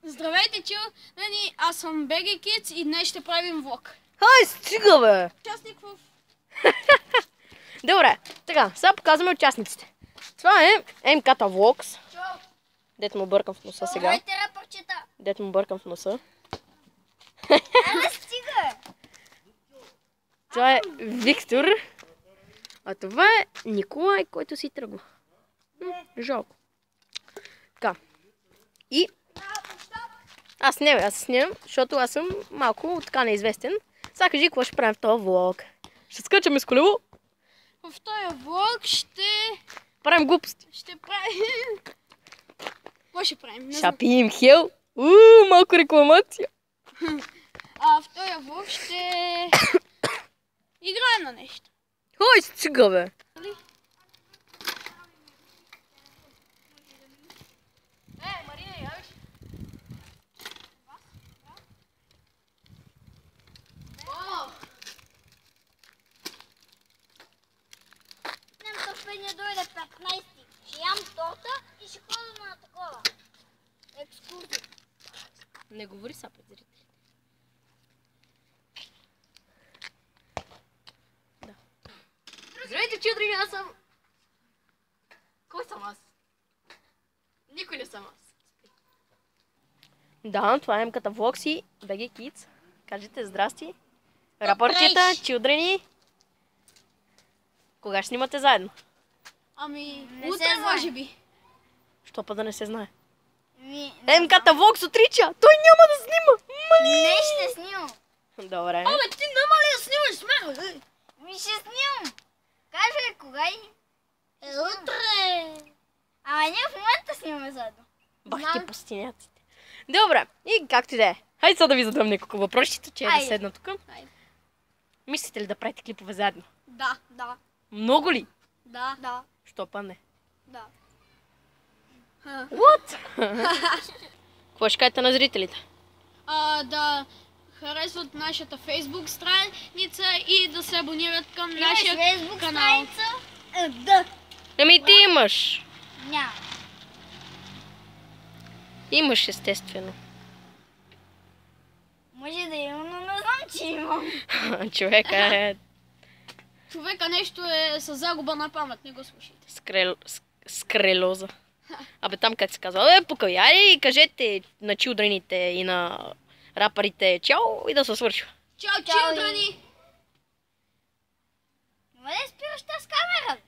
Здравейте, чилдрени, аз съм BG Kids и днес ще правим влог. Хай, стига бе! Участник в... Добре, така, сега показваме участниците. Това е МК-та Vlogs. Дето му бъркам в носа сега. Здравейте, рапърчета! Дето му бъркам в носа. Не стига! Това е Виктор. А това е Николай, който си тръгва. Жалко. Така. И... аз снимам, защото аз съм малко така неизвестен. Сега кажи, какво ще правим в този влог. Ще скачаме с колело. В този влог ще... правим глупости. Ще правим... Какво ще правим? Ще пием хел. Малко рекламация. В този влог ще... играем на нещо. Хой, стига бе. Марина, явиш? Не дойде 15. Ще ям торта и ще ходя на такова. Екскурзия. Не говори са пред зрителите. Да. Здравейте, чилдрени, аз съм... кой съм аз? Никой не съм аз. Да, това е МК-та Vlogs и BG Kids. Кажете здрасти. Рапърчета, чилдрени. Кога ще снимате заедно? Утре може би. Що па да не се знае? МК-та Vlogs отрича! Той няма да снима! Не ще снимам. Добре. Ти няма ли да снимаш с мен? Ще снимам. Кажи кога и... утре. Ние в момента снимаме заедно. Бах ти пустиняците. Добре, и както и да е. Хайде сега да ви задам няколко въпросите, че да седна тук. Мислите ли да правите клипове заедно? Да. Много ли? Да. Що па не? Да. What? Какво ще кажете на зрителите? Да харесват нашата Facebook страница и да се абонират към нашия канал. Да. Ами ти имаш. Няма. Имаш, естествено. Може да имам, но не знам, че имам. Човека нещо е с загуба на памет, не го слушайте. Скрелоза. Абе там как се казва? Покаяли и кажете на чилдрените и на рапарите чао и да се свършва. Чао, чилдрени! Ма не спираш тази камера?